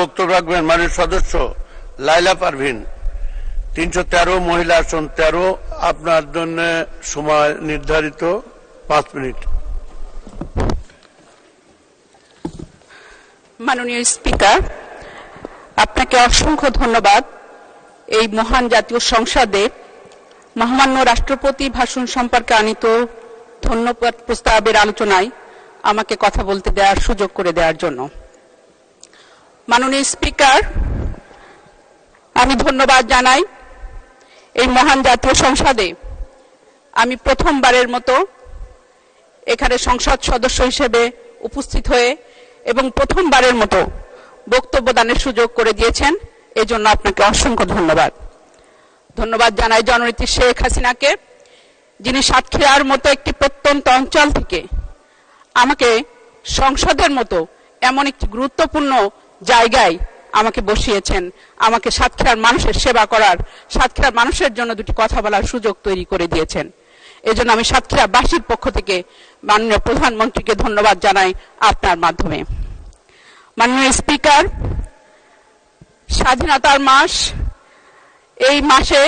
বক্তব্য রাখবেন মাননীয় সদস্য লাইলা পারভিন। 313 মহিলা আসন 13, আপনার জন্য সময় নির্ধারিত 5 মিনিট। মাননীয় স্পিকার, আপনাকে অসংখ্য ধন্যবাদ। এই মহান জাতীয় সংসদে মহামান্য রাষ্ট্রপতি ভাষণ সম্পর্কে আনিত ধন্যবাদ প্রস্তাবের আলোচনায় আমাকে কথা বলতে দেওয়ার সুযোগ করে দেওয়ার জন্য। মাননীয় স্পিকার, আমি ধন্যবাদ জানাই এই মহান জাতীয় সংসদে আমি প্রথমবারের মতো এখানে সংসদ সদস্য হিসেবে উপস্থিত হয়ে এবং প্রথমবারের মতো বক্তব্য দানের সুযোগ করে দিয়েছেন, এজন্য আপনাকে অসংখ্য ধন্যবাদ। ধন্যবাদ জানাই জননেত্রী শেখ হাসিনাকে, যিনি সাতক্ষীরার মতো একটি প্রত্যন্ত অঞ্চল থেকে আমাকে সংসদের মতো এমন একটি গুরুত্বপূর্ণ জায়গায় আমাকে বসিয়েছেন, আমাকে সাতক্ষীরার মানুষের সেবা করার, সাতক্ষীরার মানুষের জন্য দুটি কথা বলার সুযোগ তৈরি করে দিয়েছেন। এজন্য আমি সাতক্ষীরাবাসীর পক্ষ থেকে মাননীয় প্রধানমন্ত্রীকে ধন্যবাদ জানাই আপনার মাধ্যমে। মাননীয় স্পিকার, স্বাধীনতার মাস, এই মাসে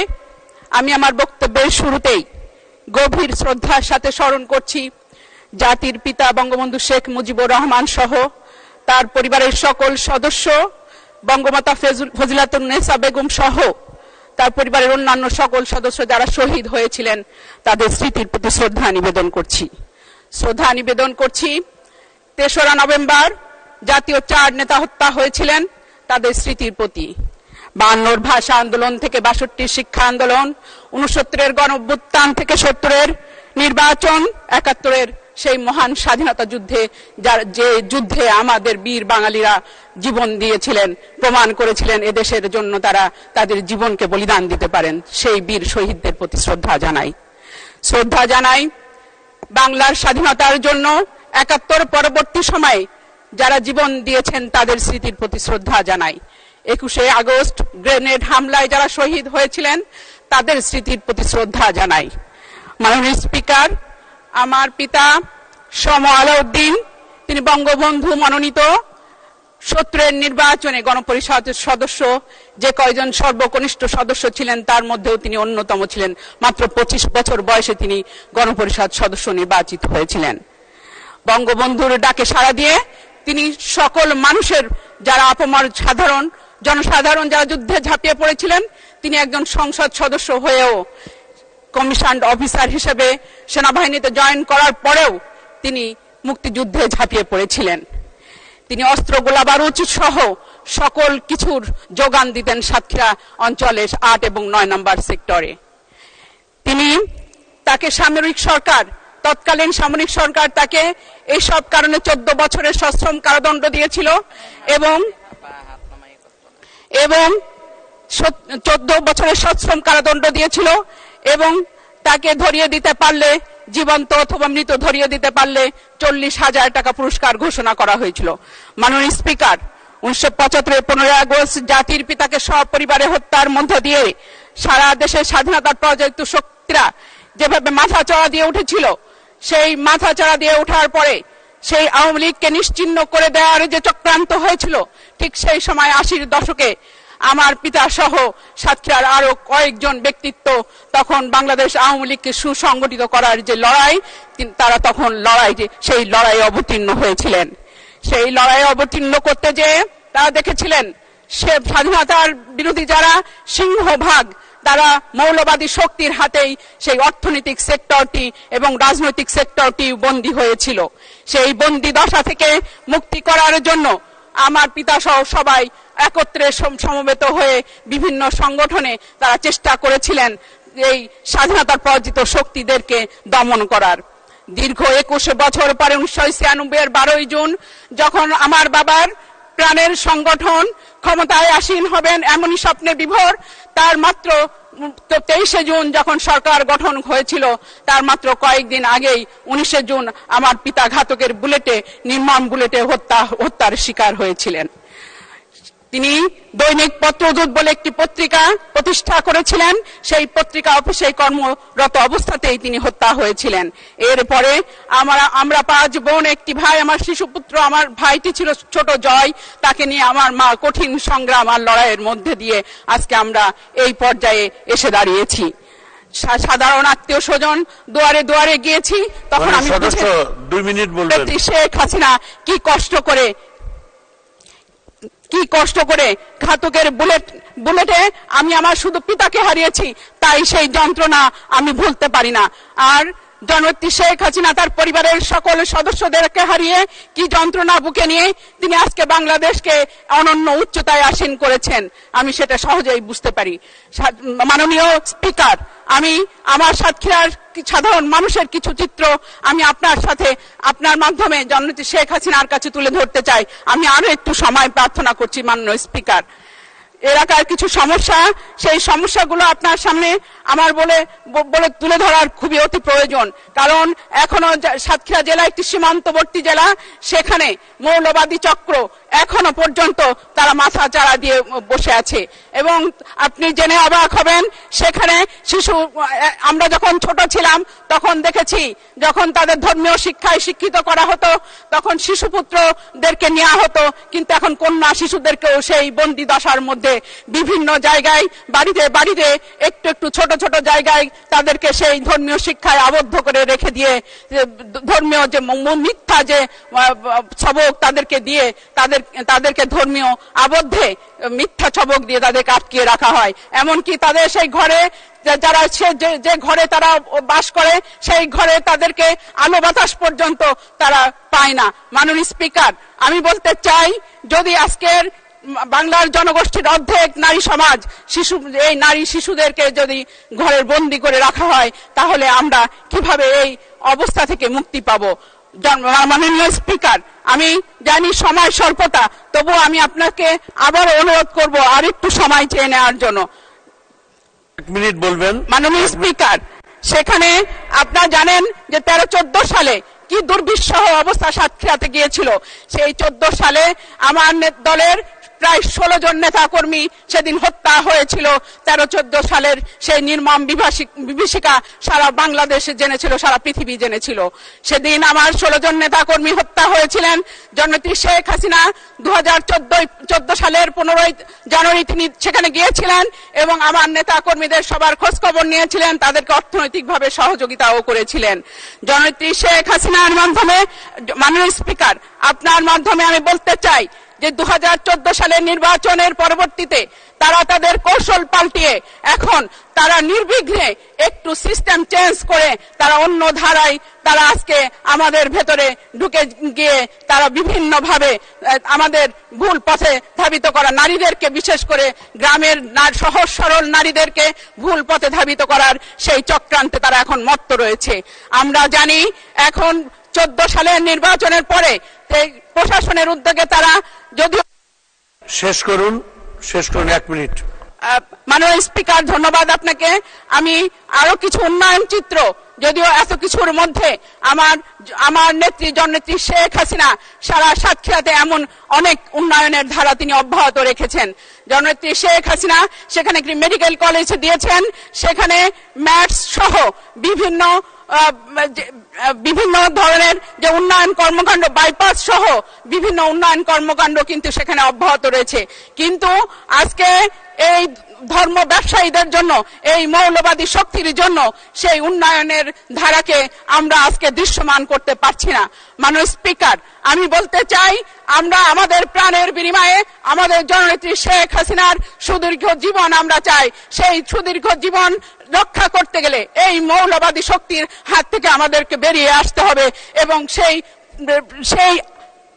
আমি আমার বক্তব্যের শুরুতেই গভীর শ্রদ্ধার সাথে স্মরণ করছি জাতির পিতা বঙ্গবন্ধু শেখ মুজিবুর রহমান সহ তার পরিবারের সকল সদস্য, বঙ্গমাতা ফজিলাতুন্নেসা বেগম সহ তার পরিবারের অন্যান্য সকল সদস্য যারা শহীদ হয়েছিলেন তাদের স্মৃতির প্রতি শ্রদ্ধা নিবেদন করছি। 3রা নভেম্বর জাতীয় 4 নেতা হত্যা হয়েছিলেন, তাদের স্মৃতির প্রতি। 52 ভাষা আন্দোলন থেকে 62 শিক্ষা আন্দোলন, 69 গণ অভ্যুত্থান থেকে 70 নির্বাচন, 71 সেই মহান স্বাধীনতা যুদ্ধে, যে যুদ্ধে আমাদের বীর বাঙালিরা জীবন দিয়েছিলেন, প্রমাণ করেছিলেন এদেশের জন্য তারা তাদের জীবনকে বলিদান দিতে পারেন, সেই বীর শহীদদের প্রতি শ্রদ্ধা জানাই। বাংলার স্বাধীনতার জন্য 71 পরবর্তী সময়ে যারা জীবন দিয়েছেন তাদের স্মৃতির প্রতি শ্রদ্ধা জানাই। 21শে আগস্ট গ্রেনেড হামলায় যারা শহীদ হয়েছিলেন তাদের স্মৃতির প্রতি শ্রদ্ধা জানাই। মাননীয় স্পিকার, আমার পিতা সম আলাউদ্দিন, তিনি বঙ্গবন্ধু মনোনীত 70 নির্বাচনে গণপরিষদের সদস্য, যে কয়জন সর্বকনিষ্ঠ সদস্য ছিলেন তার মধ্যেও তিনি অন্যতম ছিলেন। মাত্র 25 বছর বয়সে তিনি গণপরিষদ সদস্য নির্বাচিত হয়েছিলেন। বঙ্গবন্ধুর ডাকে সাড়া দিয়ে তিনি সকল মানুষের, যারা আপামর জনসাধারণ যারা যুদ্ধে ঝাঁপিয়ে পড়েছিলেন, তিনি একজন সংসদ সদস্য হয়েও কমিশনড অফিসার হিসেবে সেনাবাহিনীতে জয়েন করার পরেও তিনি মুক্তিযুদ্ধে ঝাঁপিয়ে পড়েছিলেন। তিনি অস্ত্র, গোলা বারুদ সহ সকল কিছুর যোগান দিতেন সাতক্ষীরা অঞ্চলে 8 এবং 9 নম্বর সেক্টরে। তাকে তৎকালীন সামরিক সরকার তাকে এইসব কারণে 14 বছরের সশ্রম কারাদণ্ড দিয়েছিল এবং 14 বছরের সশ্রম কারাদণ্ড দিয়েছিল এবং তাকে ধরিয়ে দিতে পারলে, জীবন্ত অথবা মৃত ধরিয়ে দিতে পারলে 40,000 টাকা পুরস্কার ঘোষণা করা হয়েছিল। মাননীয় স্পিকার, 1975 15 আগস্ট জাতির পিতাকে সপরিবারে হত্যার মধ্য দিয়ে সারা দেশের স্বাধীনতার প্রজেক্ট শক্তিরা যেভাবে মাথা চড়া দিয়ে উঠেছিল, সেই মাথা চড়া দিয়ে ওঠার পরে সেই আওয়ামী লীগকে নিশ্চিহ্ন করে দেওয়ার যে চক্রান্ত হয়েছিল, ঠিক সেই সময় 80-র দশকে আমার পিতা সহ সাতক্ষীরার আরো কয়েকজন ব্যক্তিত্ব তখন বাংলাদেশ আওয়ামী লীগকে সুসংগঠিত করার যে লড়াই, তারা তখন সেই লড়াইয়ে অবতীর্ণ হয়েছিলেন। সেই লড়াইয়ে অবতীর্ণ করতে যেয়ে তারা দেখেছিলেন সে স্বাধীনতার বিরোধী যারা সিংহভাগ তারা মৌলবাদী শক্তির হাতেই সেই অর্থনৈতিক সেক্টরটি এবং রাজনৈতিক সেক্টরটি বন্দী হয়েছিল। সেই বন্দী দশা থেকে মুক্তি করার জন্য আমার পিতা সহ সবাই একত্রে সমবেত হয়ে বিভিন্ন সংগঠনে তারা চেষ্টা করেছিলেন এই স্বাধীনতার প্রয়োজিত শক্তিদেরকে দমন করার। দীর্ঘ 21 বছর পরে 1996-এর 12ই জুন যখন আমার বাবার প্রাণের সংগঠন ক্ষমতায় আসীন হবেন এমনই স্বপ্নে বিভোর, তার মাত্র 23শে জুন যখন সরকার গঠন হয়েছিল, তার মাত্র কয়েকদিন আগেই 19শে জুন আমার পিতা ঘাতকের বুলেটে, নির্মম বুলেটে হত্যার শিকার হয়েছিলেন। তিনি দৈনিক পত্রদূত বলে একটি পত্রিকা প্রতিষ্ঠা করেছিলেন। সেই পত্রিকা অফিসে কর্মরত অবস্থাতেই তিনি হত্যা হয়েছিলেন। এরপরে আমরা 5 বোন, একটি ভাই, আমার শিশুপুত্র, আমার ভাইটি ছিল ছোট জয়, তাকে নিয়ে আমার মা কঠিন সংগ্রাম আর লড়াইয়ের মধ্যে দিয়ে আজকে আমরা এই পর্যায়ে এসে দাঁড়িয়েছি। সাধারণ আত্মীয় স্বজন দুয়ারে দুয়ারে গিয়েছি, তখন আমি 2 মিনিট বলবেন। শেখ হাসিনা কি কষ্ট করে ঘাতকের বুলেটে আমি আমার শুধু পিতাকে হারিয়েছি, তাই সেই যন্ত্রণা আমি ভুলতে পারি না। আর জননেত্রী শেখ হাসিনা তার পরিবারের সকল সদস্যদেরকে হারিয়ে কি যন্ত্রণা বুকে নিয়ে তিনি আজকে বাংলাদেশকে অনন্য উচ্চতায় আসীন করেছেন, আমি সেটা সহজেই বুঝতে পারি। মাননীয় স্পিকার, আমি আমার সাতক্ষীরার সাধারণ মানুষের কিছু চিত্র আমি আপনার মাধ্যমে জননেত্রী শেখ হাসিনার কাছে তুলে ধরতে চাই। আমি আরো একটু সময় প্রার্থনা করছি মাননীয় স্পিকার। এলাকার কিছু সমস্যা, সেই সমস্যাগুলো আপনার সামনে আমার বলে তুলে ধরার খুবই অতি প্রয়োজন। কারণ এখনো সাতক্ষীরা জেলা একটি সীমান্তবর্তী জেলা, সেখানে মৌলবাদী চক্র এখনো পর্যন্ত তারা মাথা চাড়া দিয়ে বসে আছে। এবং আপনি জেনে অবাক হবেন, সেখানে আমরা যখন ছোট ছিলাম তখন দেখেছি, যখন তাদের ধর্মীয় শিক্ষায় শিক্ষিত করা হতো তখন শিশুপুত্রদেরকে নেওয়া হতো, কিন্তু এখন কন্যা শিশুদেরকেও সেই বন্দি দশার মধ্যে বিভিন্ন জায়গায় বাড়িতে একটু ছোট ছোট জায়গায় তাদেরকে সেই ধর্মীয় শিক্ষায় আবদ্ধ করে রেখে দিয়ে ধর্মীয় যে মিথ্যা যে সবক তাদেরকে দিয়ে তাদেরকে ধর্মীয় আবদ্ধে মিথ্যা সবক দিয়ে তাদেরকে আটকিয়ে রাখা হয়। এমনকি তাদের সেই ঘরে যে ঘরে তারা বাস করে সেই ঘরে তাদেরকে আলো বাতাস পর্যন্ত তারা পায় না। মাননীয় স্পিকার, আমি বলতে চাই, যদি আজকের বাংলার জনগোষ্ঠীর অর্ধেক নারী সমাজ এই নারী শিশুদেরকে যদি ঘরের বন্দি করে রাখা হয়, তাহলে আমরা কিভাবে এই অবস্থা থেকে মুক্তি পাবো? মাননীয় স্পিকার, আমি জানি সময় স্বল্পতা, তবু আমি আপনাকে আবার অনুরোধ করব আর একটু সময় চেয়ে নেওয়ার জন্য। 1 মিনিট বলবেন। মাননীয় স্পিকার, সেখানে আপনারা জানেন যে 13-14 সালে কি দুর্বিষহ অবস্থা সাতক্ষীরাতে গিয়েছিল। সেই 14 সালে আমার দলের প্রায় 16 জন নেতা কর্মী সেদিন হত্যা হয়েছিল। 13-14 সালের সেই নির্মম বিভীষিকা সারা বাংলাদেশ জেনেছিল, সারা পৃথিবী জেনেছিল। সেদিন আমার 16 জন নেতা কর্মী হত্যা হয়েছিলেন। জননেত্রী শেখ হাসিনা 2014 সালের 15 জানুয়ারি তিনি সেখানে গিয়েছিলেন এবং আমার নেতা কর্মীদের সবার খোঁজ খবর নিয়েছিলেন, তাদেরকে অর্থনৈতিকভাবে সহযোগিতাও করেছিলেন। জননেত্রী শেখ হাসিনার মাধ্যমে, মাননীয় স্পিকার, আপনার মাধ্যমে আমি বলতে চাই যে 2014 সালের নির্বাচনের পরবর্তীতে তারা তাদের কৌশল পাল্টিয়ে এখন তারা নির্বিঘ্নে একটু সিস্টেম চেঞ্জ করে তারা অন্য ধারায় তারা আজকে আমাদের ভেতরে ঢুকে গিয়ে তারা বিভিন্ন ভাবে আমাদের ভুল পথে ধাবিত করা নারীদেরকে, বিশেষ করে গ্রামের সহজ সরল নারীদেরকে ভুল পথে ধাবিত করার সেই চক্রান্তে তারা এখন মত্ত রয়েছে। আমরা জানি এখন 14 সালের নির্বাচনের পরে প্রশাসনের উদ্যোগে তারা যদিও শেষ করুন 1 মিনিট। মাননীয় স্পিকার, ধন্যবাদ আপনাকে। আমি আরো কিছু উন্নয়ন চিত্র, যদিও এত কিছুর মধ্যে আমার নেত্রী জননেত্রী শেখ হাসিনা সারা সাতক্ষীরাতে এমন অনেক উন্নয়নের ধারা তিনি অব্যাহত রেখেছেন। জননেত্রী শেখ হাসিনা সেখানে একটি মেডিকেল কলেজ দিয়েছেন, সেখানে ম্যাটস সহ বিভিন্ন ধরনের যে উন্নয়ন কর্মকাণ্ড, বাইপাস সহ বিভিন্ন উন্নয়ন কর্মকাণ্ড কিন্তু সেখানে অব্যাহত রয়েছে। কিন্তু আজকে এই ধর্ম ব্যবসায়ীদের জন্য, এই মৌলবাদী শক্তির জন্য সেই উন্নয়নের ধারাকে আমরা আজকে দৃশ্যমান করতে পারছি না। মাননীয় স্পিকার, আমি বলতে চাই, আমরা আমাদের প্রাণের বিনিময়ে আমাদের জননেত্রী শেখ হাসিনার সুদীর্ঘ জীবন আমরা চাই। সেই সুদীর্ঘ জীবন রক্ষা করতে গেলে এই মৌলবাদী শক্তির হাত থেকে আমাদেরকে বেরিয়ে আসতে হবে এবং সেই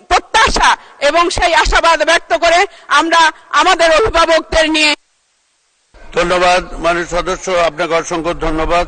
প্রত্যাশা এবং সেই আশাবাদ ব্যক্ত করে আমরা আমাদের অভিভাবকদের নিয়ে। ধন্যবাদ মাননীয় সদস্য, আপনাকে অসংখ্য ধন্যবাদ।